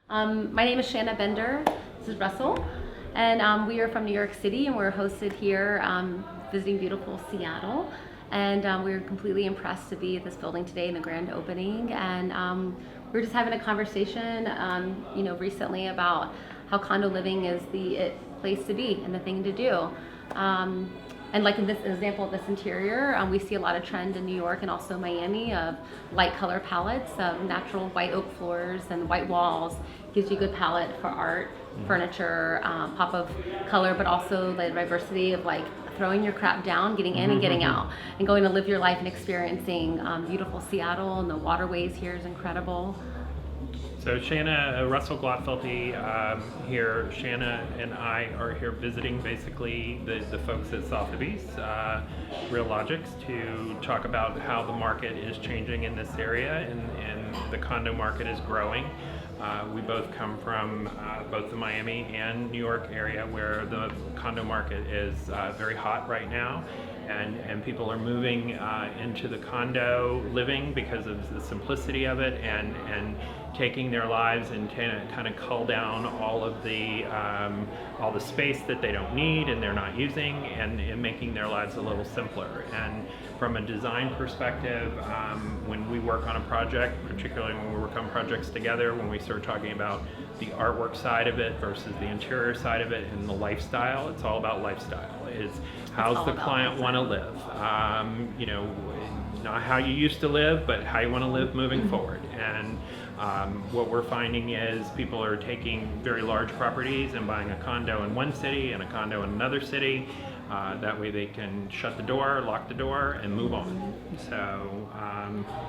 My name is Shanna Bender. This is Russell, and we are from New York City, and we're hosted here visiting beautiful Seattle. And we were completely impressed to be at this building today in the grand opening. And we were just having a conversation, recently about how condo living is the place to be and the thing to do. And like in this example of this interior, we see a lot of trend in New York and also Miami of light color palettes, natural white oak floors and white walls. Gives you a good palette for art, furniture, pop of color, but also the diversity of like throwing your crap down, getting in and getting out, and going to live your life and experiencing beautiful Seattle, and the waterways here is incredible. So Shanna, Russell Glotfelty here. Shanna and I are here visiting basically the folks at Sotheby's, Real Logics, to talk about how the market is changing in this area and the condo market is growing. We both come from both the Miami and New York area where the condo market is very hot right now. And people are moving into the condo living because of the simplicity of it and taking their lives and kind of cull down all the space that they don't need and they're not using and making their lives a little simpler. And from a design perspective, when we work on a project, particularly when we work on projects together, when we start talking about the artwork side of it versus the interior side of it and the lifestyle, it's all about lifestyle. It's how's the client want to live? Not how you used to live, but how you want to live moving forward. And what we're finding is people are taking very large properties and buying a condo in one city and a condo in another city. That way they can shut the door, lock the door, and move on. So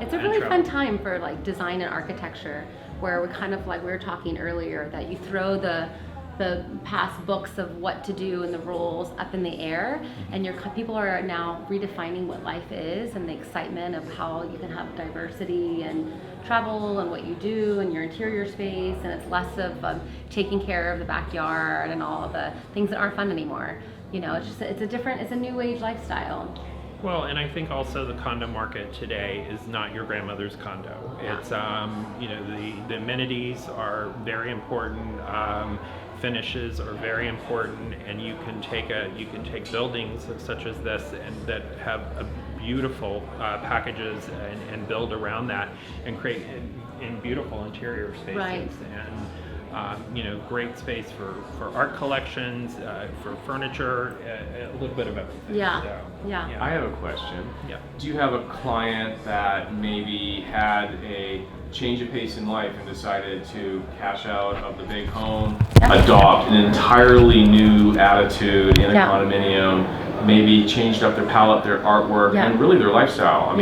it's a really fun time for like design and architecture, where we're kind of like we were talking earlier, that you throw the past books of what to do and the rules up in the air, and people are now redefining what life is and the excitement of how you can have diversity and travel and what you do in your interior space, and it's less of taking care of the backyard and all of the things that aren't fun anymore. It's a new age lifestyle. Well, and I think also the condo market today is not your grandmother's condo. Yeah. It's the amenities are very important. Finishes are very important, and you can take buildings such as this and that have a beautiful packages and build around that and create in beautiful interior spaces. Right. And great space for art collections, for furniture, a little bit of everything. Yeah. So, yeah. I have a question. Yeah. Do you have a client that maybe had a change of pace in life and decided to cash out of the big home, adopt an entirely new attitude in a condominium, maybe changed up their palette, their artwork, and really their lifestyle? I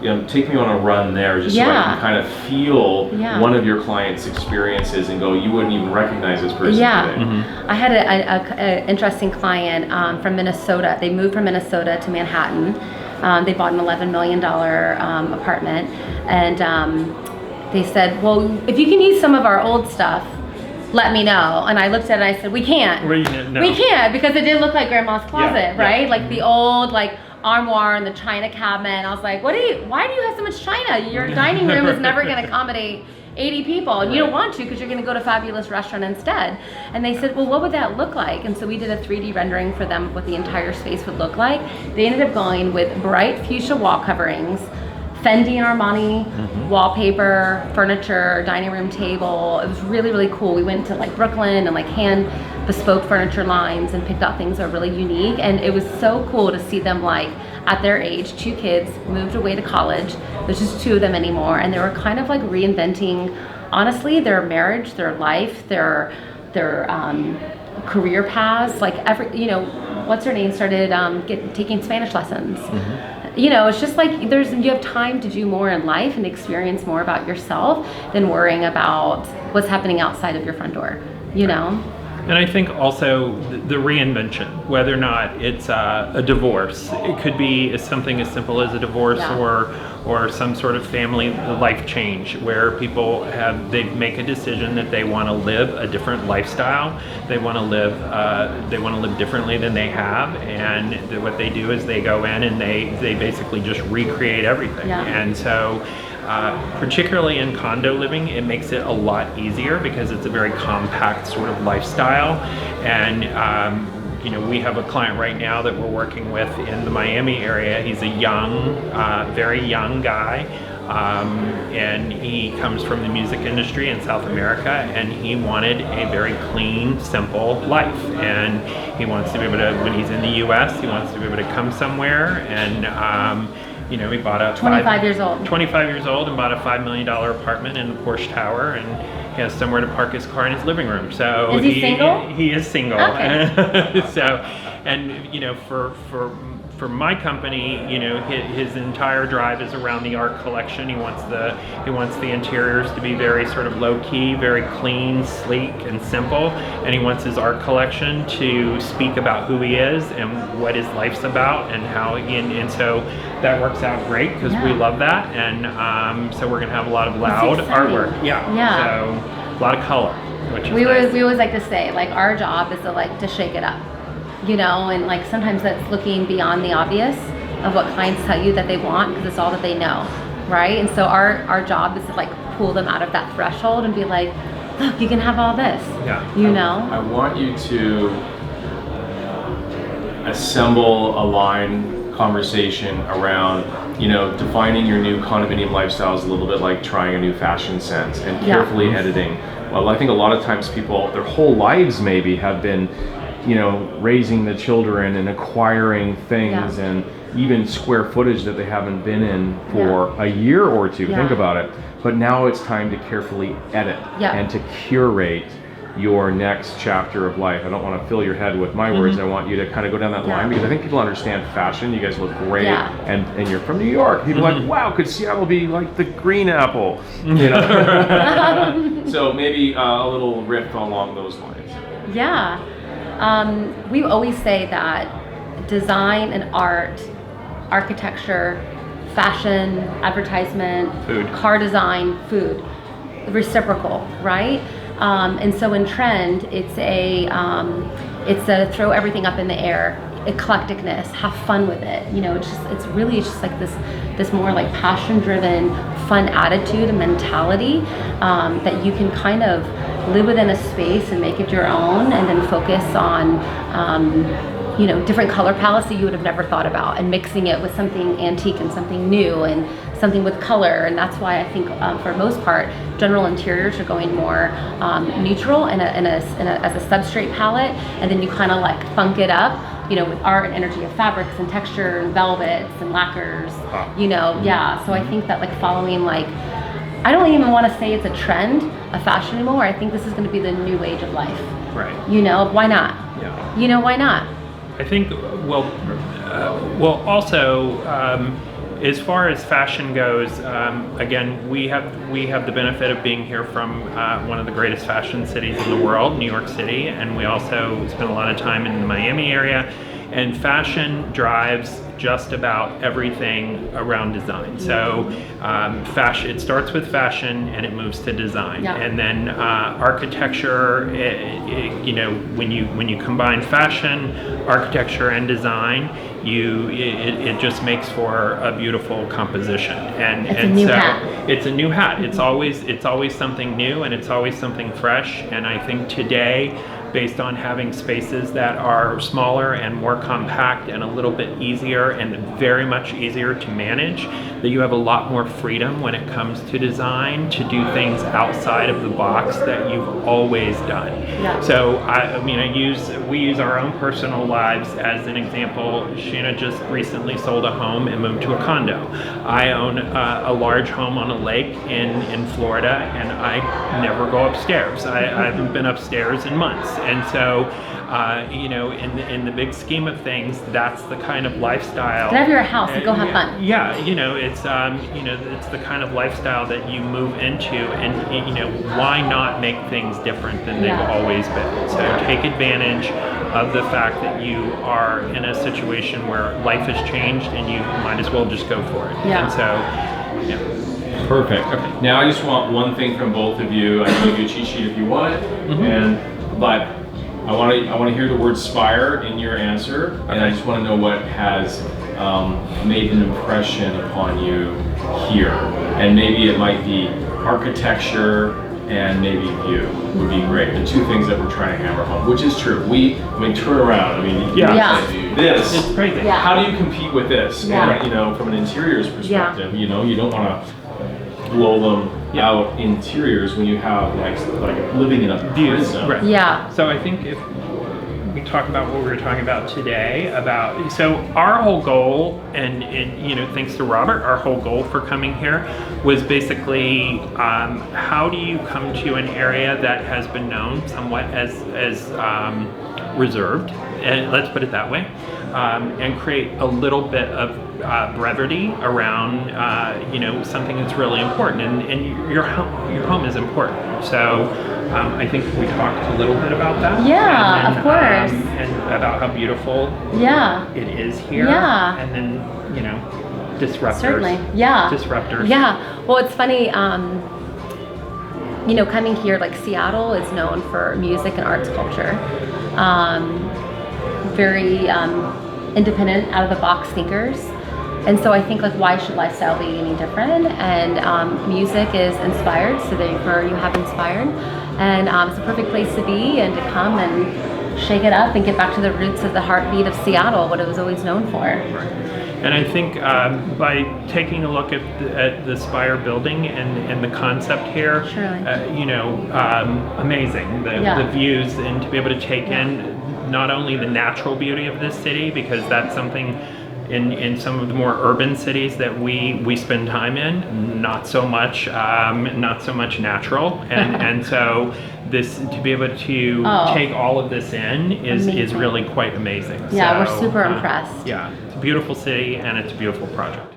mean, take me on a run there, just so I can kind of feel one of your clients' experiences and go, you wouldn't even recognize this person today. I had an interesting client from Minnesota. They moved from Minnesota to Manhattan. They bought an $11 million apartment, and they said, well, if you can use some of our old stuff, let me know. And I looked at it and I said, we can't. We can't, because it did look like grandma's closet, right? Like the old armoire and the china cabinet. And I was like, why do you have so much china? Your dining room is never going to accommodate 80 people, and you don't want to because you're going to go to a fabulous restaurant instead. And they said, well, what would that look like? And so we did a 3D rendering for them of what the entire space would look like. They ended up going with bright fuchsia wall coverings, Fendi and Armani wallpaper, furniture, dining room table. It was really, really cool. We went to Brooklyn and hand bespoke furniture lines and picked out things that are really unique. And it was so cool to see them at their age, 2 kids, moved away to college. There's just 2 of them anymore. And they were kind of reinventing, honestly, their marriage, their life, their career paths. What's her name started taking Spanish lessons. It's just you have time to do more in life and experience more about yourself than worrying about what's happening outside of your front door, And I think also the reinvention, whether or not it's a divorce, it could be something as simple as a divorce or some sort of family life change where people they make a decision that they want to live a different lifestyle. They want to live differently than they have, and what they do is they go in and they basically just recreate everything. And so particularly in condo living, it makes it a lot easier because it's a very compact sort of lifestyle. And we have a client right now that we're working with in the Miami area. He's a young, very young guy. And he comes from the music industry in South America, and he wanted a very clean, simple life. And he wants to be able to, when he's in the U.S., he wants to be able to come somewhere and, he bought a 25 years old. 25 years old and bought a $5 million apartment in the Porsche Tower, and he has somewhere to park his car in his living room. So is he single? He is single. Okay. For my company, his entire drive is around the art collection. He wants the interiors to be very sort of low key, very clean, sleek, and simple. And he wants his art collection to speak about who he is and what his life's about and how. And so that works out great because we love that. And so we're gonna have a lot of loud artwork. Yeah. So a lot of color, which is nice. We always like to say, like, our job is to shake it up. And like sometimes that's looking beyond the obvious of what clients tell you that they want because it's all that they know, right? And so our job is to like pull them out of that threshold and be like, look, you can have all this. I want you to assemble a line conversation around, defining your new condominium lifestyle is a little bit like trying a new fashion sense and carefully editing. Well, I think a lot of times people, their whole lives maybe have been raising the children and acquiring things and even square footage that they haven't been in for a year or two. Think about it. But now it's time to carefully edit and to curate your next chapter of life. I don't want to fill your head with my words. I want you to kind of go down that line because I think people understand fashion. You guys look great, and you're from New York. People are like, wow, could Seattle be like the green apple? So maybe a little riff along those lines. Yeah. We always say that design and art, architecture, fashion, advertisement, food, car design, food, reciprocal, right? And so in trend, it's a throw everything up in the air, eclecticness, have fun with it. It's really just like this more like passion-driven, fun attitude and mentality that you can kind of live within a space and make it your own, and then focus on different color palettes that you would have never thought about, and mixing it with something antique and something new and something with color. And that's why I think for most part general interiors are going more neutral and as a substrate palette, and then you kind of like funk it up with art and energy of fabrics and texture and velvets and lacquers. So I think that like following I don't even want to say it's a trend, a fashion anymore. I think this is going to be the new age of life. Right. Why not? Yeah. Why not? I think, also, as far as fashion goes, again, we have the benefit of being here from one of the greatest fashion cities in the world, New York City, and we also spend a lot of time in the Miami area. And fashion drives just about everything around design. So fashion, it starts with fashion and it moves to design. And then architecture, when you combine fashion, architecture, and design, it just makes for a beautiful composition. And it's a new hat. It's a new hat. It's always something new, and it's always something fresh. And I think today, based on having spaces that are smaller and more compact and a little bit easier and very much easier to manage, that you have a lot more freedom when it comes to design to do things outside of the box that you've always done. So we use our own personal lives as an example. Shanna just recently sold a home and moved to a condo. I own a large home on a lake in Florida, and I never go upstairs. I haven't been upstairs in months. And so, in the big scheme of things, that's the kind of lifestyle. Get out of your house and go have fun. It's the kind of lifestyle that you move into, and why not make things different than they've always been? So take advantage of the fact that you are in a situation where life has changed, and you might as well just go for it. And so, Perfect. Okay. Now I just want one thing from both of you. I can give you a cheat sheet if you want it, but I want to hear the word SPIRE in your answer, and I just want to know what has made an impression upon you here. And maybe it might be architecture and maybe view would be great. The two things that we're trying to hammer home, which is true. Turn around. I mean, Yeah. this. It's crazy. Yeah. How do you compete with this? Yeah. And, from an interiors perspective, you don't want to blow them out interiors when you have like living in a Views, prison. right. Yeah. So I think if we talk about what we were talking about today, so our whole goal, and thanks to Robert, our whole goal for coming here was basically how do you come to an area that has been known somewhat as reserved, and let's put it that way, and create a little bit of brevity around something that's really important, and your home is important. So I think we talked a little bit about that. Yeah, of course. And about how beautiful it is here. Yeah. And then disruptors. Certainly. Yeah. Disruptors. Yeah. Well, it's funny. Coming here, like Seattle is known for music and arts culture. Very independent, out of the box thinkers. And so I think, like, why should lifestyle be any different? And music is inspired, so therefore you have inspired. And it's a perfect place to be and to come and shake it up and get back to the roots of the heartbeat of Seattle, what it was always known for. Right. And I think by taking a look at the SPIRE building and the concept here, amazing, the views, and to be able to take in not only the natural beauty of this city, because that's something in some of the more urban cities that we spend time in, not so much natural, and so this, to be able to take all of this in is really quite amazing. Yeah, so, we're super impressed. Yeah, it's a beautiful city and it's a beautiful project.